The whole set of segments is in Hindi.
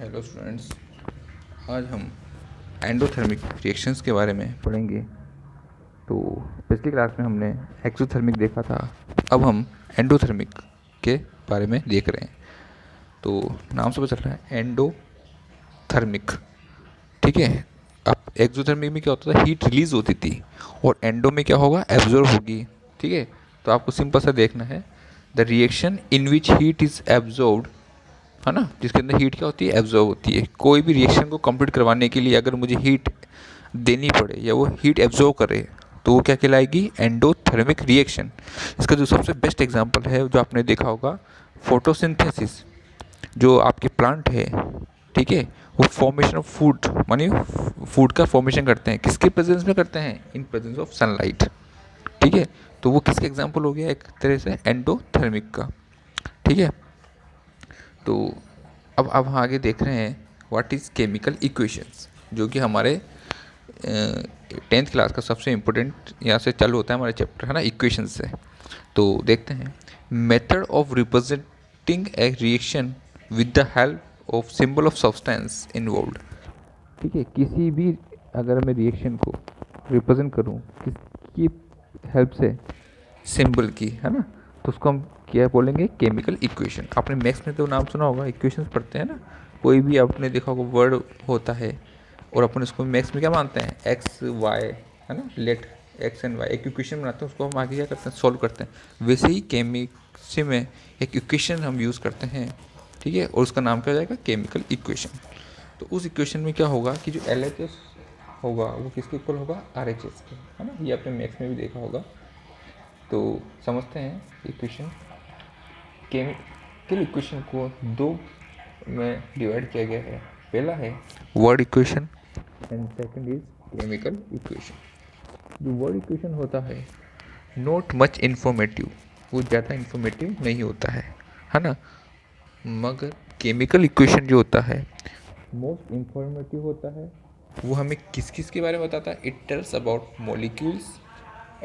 हेलो स्टूडेंट्स, आज हम एंडोथर्मिक रिएक्शंस के बारे में पढ़ेंगे। तो पिछली क्लास में हमने एक्सोथर्मिक देखा था, अब हम एंडोथर्मिक के बारे में देख रहे हैं। तो नाम से पता चल रहा है एंडोथर्मिक, ठीक है। अब एक्सोथर्मिक में क्या होता था, हीट रिलीज होती थी, और एंडो में क्या होगा, एब्जॉर्ब होगी, ठीक है। तो आपको सिंपल सा देखना है, the reaction in which heat is absorbed, है ना, जिसके अंदर हीट क्या होती है, एब्जॉर्ब होती है। कोई भी रिएक्शन को कंप्लीट करवाने के लिए अगर मुझे हीट देनी पड़े या वो हीट एब्जॉर्ब करे तो वो क्या कहलाएगी, एंडोथर्मिक रिएक्शन। इसका जो सबसे बेस्ट एग्जांपल है जो आपने देखा होगा, फोटोसिंथेसिस। जो आपके प्लांट है, ठीक है, वो फॉर्मेशन ऑफ फूड, मानिए फूड का फॉर्मेशन करते हैं, किसके प्रेजेंस में करते हैं, इन प्रेजेंस ऑफ सनलाइट, ठीक है। तो वो किसका एग्जांपल हो गया, एक तरह से एंडोथर्मिक का, ठीक है। तो अब हम आगे देख रहे हैं व्हाट इज़ केमिकल इक्वेशंस, जो कि हमारे 10th क्लास का सबसे इम्पोर्टेंट यहाँ से चालू होता है हमारा चैप्टर, है ना, इक्वेशंस से। तो देखते हैं, method of representing A reaction with the help of symbol of substance involved, ठीक है। किसी भी अगर मैं रिएक्शन को रिप्रेजेंट करूँ किसकी हेल्प से, सिंबल की, है ना, तो उसको हम क्या बोलेंगे, केमिकल इक्वेशन। आपने मैथ्स में तो नाम सुना होगा, इक्वेशंस पढ़ते हैं ना, कोई भी आपने देखा होगा वर्ड होता है और अपन उसको मैथ्स में क्या मानते हैं, एक्स वाई, है ना, लेट एक्स एंड वाई एक इक्वेशन बनाते हैं, उसको हम आगे क्या करते हैं, सॉल्व करते हैं। वैसे ही केमिस्ट्री में एक इक्वेशन हम यूज़ करते हैं, ठीक है, और उसका नाम क्या हो जाएगा, केमिकल इक्वेशन। तो उस इक्वेशन में क्या होगा कि जो LHS होगा वो किसके इक्वल होगा, RHS के, है ना, ये आपने मैथ्स में भी देखा होगा। तो समझते हैं इक्वेशन। केमिकल इक्वेशन को दो में डिवाइड किया गया है, पहला है word equation and second is chemical equation. जो वर्ड इक्वेशन होता है, नॉट मच इन्फॉर्मेटिव, वो ज़्यादा इन्फॉर्मेटिव नहीं होता है ना, मगर केमिकल इक्वेशन जो होता है मोस्ट इन्फॉर्मेटिव होता है। वो हमें किस किस के बारे में बताता है, it tells about molecules,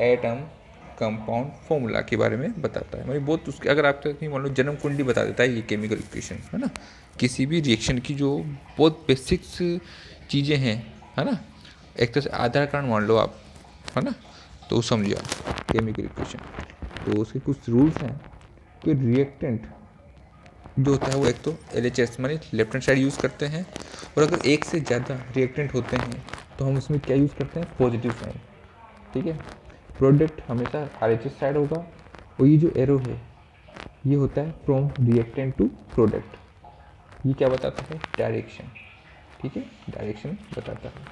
atom, compound, formula के बारे में बताता है। मतलब बहुत उसके, अगर आप कहीं मान लो जन्म कुंडली बता देता है ये केमिकल इक्वेशन, है ना, किसी भी रिएक्शन की जो बहुत बेसिक्स चीज़ें हैं, है ना, एक तरह से आधार कार्ड मान लो आप, है ना, तो समझिए आप केमिकल इक्वेशन। तो उसके कुछ रूल्स हैं कि रिएक्टेंट जो होता है वो एक तो LHS मानी लेफ्ट हैंड साइड यूज़ करते हैं, और अगर एक से ज़्यादा रिएक्टेंट होते हैं तो हम उसमें क्या यूज़ करते हैं, पॉजिटिव साइन, ठीक है। प्रोडक्ट हमेशा RHS साइड होगा, और ये जो एरो है ये होता है फ्रॉम रिएक्टेंट टू प्रोडक्ट। ये क्या बताता है, डायरेक्शन, ठीक है, डायरेक्शन बताता है।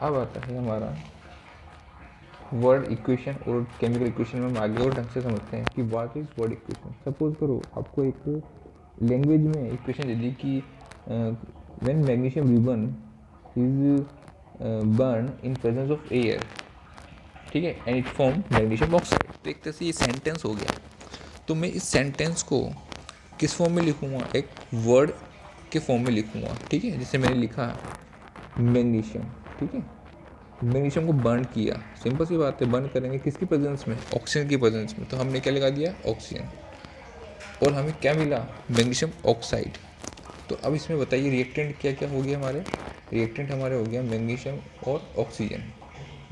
अब आता है हमारा वर्ड इक्वेशन और केमिकल इक्वेशन में हम आगे और ढंग से समझते हैं कि what is word equation. Suppose करो आपको एक लैंग्वेज में इक्वेशन दे दी कि when magnesium ribbon is burn in presence of air, ठीक है, and it form magnesium oxide. तो एक तरह से ये सेंटेंस हो गया। तो मैं इस सेंटेंस को किस फॉर्म में लिखूँगा, एक वर्ड के फॉर्म में लिखूँगा, ठीक है। जैसे मैंने लिखा मैग्नीशियम, ठीक है, मैग्नीशियम को बर्न किया, सिंपल सी बात है, बर्न करेंगे किसकी प्रेजेंस में, ऑक्सीजन की प्रेजेंस में, तो हमने क्या लगा दिया, ऑक्सीजन, और हमें क्या मिला, मैग्नीशियम ऑक्साइड। तो अब इसमें बताइए रिएक्टेंट क्या क्या हो गया हमारे, रिएक्टेंट हमारे हो गया मैग्नीशियम और ऑक्सीजन,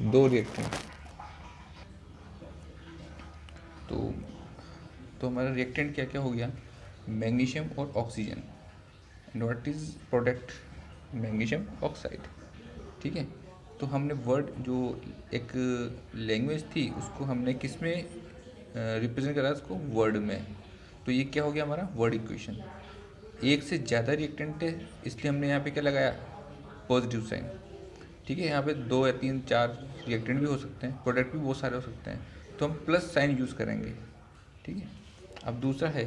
दो रिएक्टेंट। तो हमारा रिएक्टेंट क्या क्या हो गया, मैग्नीशियम और oxygen, and what is product, magnesium oxide, ठीक है। तो हमने वर्ड जो एक लैंग्वेज थी उसको हमने किस में रिप्रेजेंट करा, उसको वर्ड में। तो ये क्या हो गया हमारा वर्ड इक्वेशन। एक से ज़्यादा रिएक्टेंट है इसलिए हमने यहाँ पे क्या लगाया, पॉजिटिव साइन, ठीक है। यहाँ पे 2 या 3 4 रिएक्टेंट भी हो सकते हैं, प्रोडक्ट भी बहुत सारे हो सकते हैं, तो हम प्लस साइन यूज़ करेंगे, ठीक है। अब दूसरा है,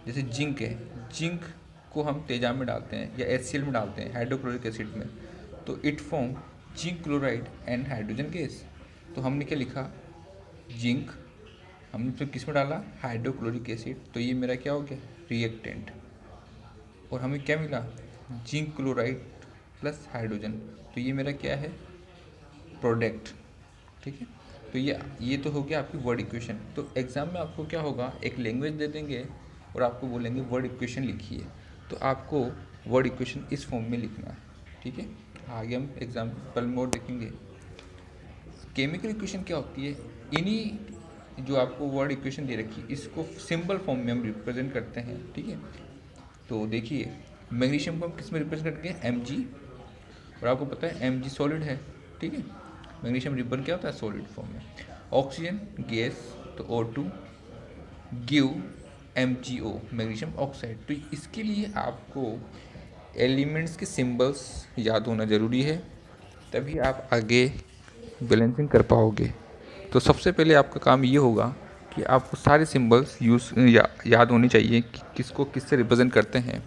जैसे जिंक है, जिंक को हम तेजाब में डालते हैं या HCl में डालते हैं, हाइड्रोक्लोरिक एसिड में, तो it form zinc chloride and hydrogen gas. तो हमने क्या लिखा, जिंक, हमने फिर किस में डाला, हाइड्रोक्लोरिक एसिड, तो ये मेरा क्या हो गया, रिएक्टेंट, और हमें क्या मिला, जिंक क्लोराइड प्लस हाइड्रोजन, तो ये मेरा क्या है, प्रोडक्ट, ठीक है। तो ये तो हो गया आपकी वर्ड इक्वेशन। तो एग्जाम में आपको क्या होगा, एक लैंग्वेज दे देंगे और आपको बोलेंगे वर्ड इक्वेशन लिखिए, तो आपको वर्ड इक्वेशन इस फॉर्म में लिखना है, ठीक है। आगे हम एग्जाम्पल में और देखेंगे। केमिकल इक्वेशन क्या होती है, इन्हीं जो आपको वर्ड इक्वेशन दे रखी है इसको सिंबल फॉर्म में हम रिप्रेजेंट करते हैं, ठीक है। तो देखिए मैग्नीशियम को हम किस में रिप्रेजेंट करते हैं, Mg, और आपको पता है Mg सॉलिड है, ठीक है। मैग्नीशियम रिबन क्या होता है, सॉलिड फॉर्म में। ऑक्सीजन गैस, तो O2 give MgO, magnesium oxide. तो इसके लिए आपको एलिमेंट्स के सिंबल्स याद होना ज़रूरी है, तभी आप आगे बैलेंसिंग कर पाओगे। तो सबसे पहले आपका काम ये होगा कि आपको सारे सिंबल्स याद होने चाहिए कि किसको किससे रिप्रेजेंट करते हैं।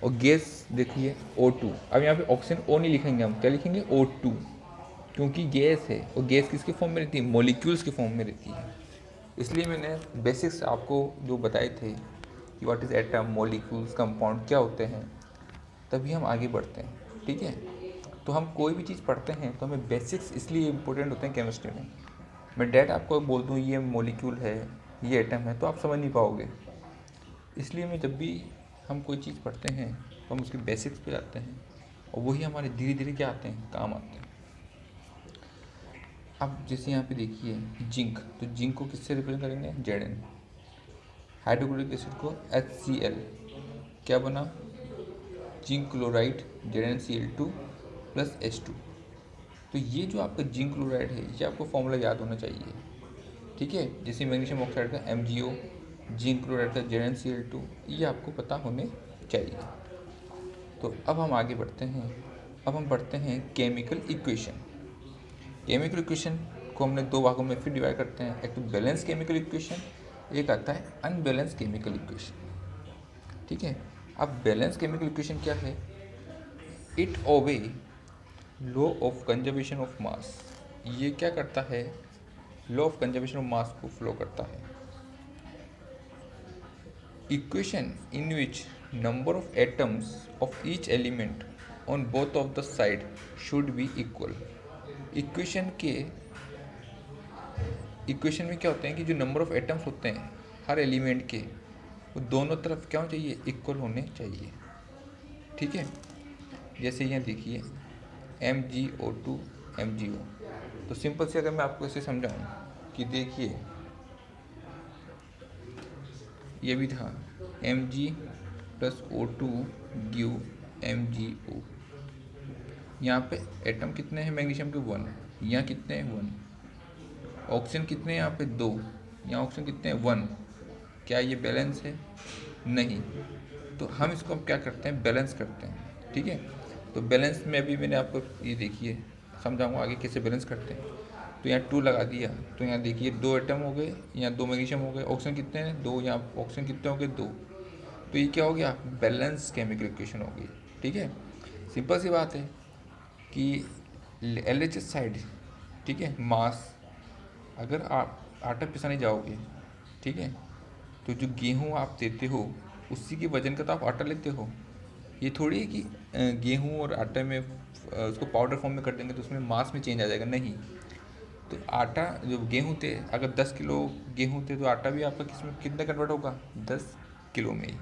और गैस देखिए O2, अब यहाँ पे ऑक्सीजन O नहीं लिखेंगे, हम क्या लिखेंगे, O2, क्योंकि गैस है और गैस किसके फॉर्म में रहती है, मॉलिक्यूल्स के फॉर्म में रहती है। इसलिए मैंने बेसिक्स आपको जो बताए थे कि what is atom, molecules, compound क्या होते हैं, तभी हम आगे बढ़ते हैं, ठीक है। तो हम कोई भी चीज़ पढ़ते हैं तो हमें बेसिक्स इसलिए इम्पोर्टेंट होते हैं केमिस्ट्री में। मैं डायरेक्ट आपको बोल दूँ ये मॉलिक्यूल है, ये एटम है, तो आप समझ नहीं पाओगे। इसलिए मैं जब भी हम कोई चीज़ पढ़ते हैं तो हम उसके बेसिक्स पे जाते हैं और वही हमारे धीरे धीरे क्या आते हैं, काम आते हैं। अब जैसे यहाँ पे देखिए जिंक, तो जिंक को किससे रिप्रेजेंट करेंगे, Zn। हाइड्रोक्लोरिक एसिड को HCl, क्या बना, zinc chloride ZnCl2 plus H2। तो ये जो आपका जिंक क्लोराइड है ये आपको फॉर्मूला याद होना चाहिए, ठीक है। जैसे मैग्नीशियम ऑक्साइड का MgO, जिंक क्लोराइड का ZnCl2, ये आपको पता होने चाहिए। तो अब हम आगे बढ़ते हैं। अब हम पढ़ते हैं केमिकल इक्वेशन। केमिकल इक्वेशन को हमने दो भागों में फिर डिवाइड करते हैं, एक तो बैलेंस केमिकल इक्वेशन, एक आता है अनबैलेंस केमिकल इक्वेशन, ठीक है। अब बैलेंस केमिकल इक्वेशन क्या है, it obey law of conservation of mass. ये क्या करता है, law of conservation of mass को फ्लो करता है। Equation in which number of atoms of each element on both of the side should be equal. Equation में क्या होते हैं कि जो नंबर ऑफ एटम्स होते हैं हर एलिमेंट के, वो दोनों तरफ क्या होना चाहिए, इक्वल होने चाहिए, ठीक है। जैसे यहाँ देखिए MgO2 MgO, तो सिंपल से अगर मैं आपको इसे समझाऊँ कि देखिए ये भी था Mg plus O2 give MgO। यहाँ पे एटम कितने हैं मैग्नीशियम के, 1, यहाँ कितने हैं, 1। ऑक्सीजन कितने हैं यहाँ पे, 2, यहाँ ऑक्सीजन कितने हैं, 1। क्या ये बैलेंस है, नहीं। तो हम इसको क्या करते हैं, बैलेंस करते हैं, ठीक है। तो बैलेंस में अभी मैंने आपको ये देखिए समझाऊंगा आगे कैसे बैलेंस करते हैं। तो यहाँ 2 लगा दिया, तो यहाँ देखिए 2 एटम हो गए, यहाँ 2 मैग्नीशियम हो गए, ऑक्सीजन कितने हैं, 2, यहाँ ऑक्सीजन कितने हो गए, 2। तो ये क्या हो गया, बैलेंस केमिकल इक्वेशन हो गई, ठीक है। सिंपल सी बात है कि LHS साइड, ठीक है, मास, अगर आप आटा पिसाने जाओगे, ठीक है, तो जो गेहूँ आप देते हो उसी के वजन का तो आप आटा लेते हो। ये थोड़ी है कि गेहूँ और आटे में उसको पाउडर फॉर्म में कर देंगे तो उसमें मास में चेंज आ जाएगा, नहीं। तो आटा जो गेहूँ थे, अगर 10 किलो गेहूँ थे तो आटा भी आपका किसमें कितना कन्वर्ट होगा, 10 किलो में ही।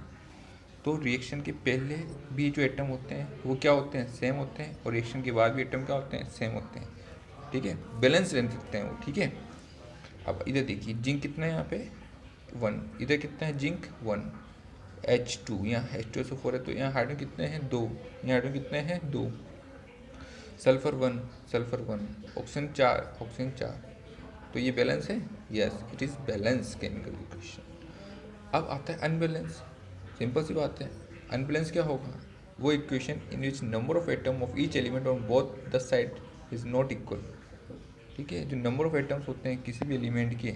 तो रिएक्शन के पहले भी जो एटम होते हैं वो क्या होते हैं, सेम होते हैं, और रिएक्शन के बाद भी एटम क्या होते हैं, सेम होते हैं, ठीक है। बैलेंस रहने सकते हैं वो, ठीक है। अब इधर देखिए जिंक कितना है यहाँ पे, 1, इधर कितना है जिंक, 1। H2, यहाँ H2SO4 है, तो यहाँ हाइड्रोजन कितने हैं, 2, यहाँ हाइड्रोजन कितने हैं, 2। सल्फर 1, ऑक्सीजन 4, तो ये बैलेंस है, yes it is balance chemical equation. अब आता है अनबैलेंस। सिंपल सी बात है, अनबैलेंस क्या होगा, वो equation in which number of atom of each element on both the side is not equal, ठीक है। जो नंबर ऑफ एटम्स होते हैं किसी भी एलिमेंट के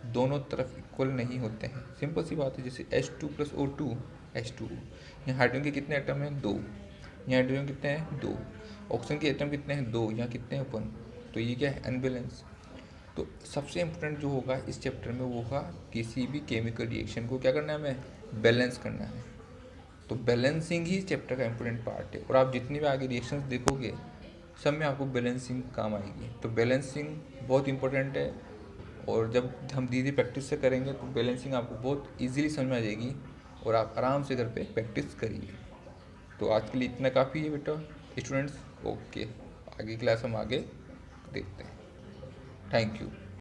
दोनों तरफ इक्वल नहीं होते हैं। सिंपल सी बात है, जैसे H2 प्लस O2 H2, यहाँ हाइड्रोजन के कितने एटम हैं, 2, यहाँ हाइड्रोजन कितने हैं, 2। ऑक्सीजन के एटम कितने हैं, 2, यहाँ कितने हैं, 1। तो ये क्या है, अनबैलेंस। तो सबसे इम्पोर्टेंट जो होगा इस चैप्टर में वो होगा किसी भी केमिकल रिएक्शन को क्या करना है, हमें बैलेंस करना है। तो बैलेंसिंग ही चैप्टर का इम्पोर्टेंट पार्ट है, और आप जितनी भी आगे रिएक्शंस देखोगे सब में आपको बैलेंसिंग काम आएगी। तो बैलेंसिंग बहुत इंपॉर्टेंट है, और जब हम धीरे प्रैक्टिस से करेंगे तो बैलेंसिंग आपको बहुत इजीली समझ में आ जाएगी और आप आराम से घर पे प्रैक्टिस करिए। तो आज के लिए इतना काफ़ी है बेटा स्टूडेंट्स। ओके, आगे क्लास हम आगे देखते हैं। Thank you.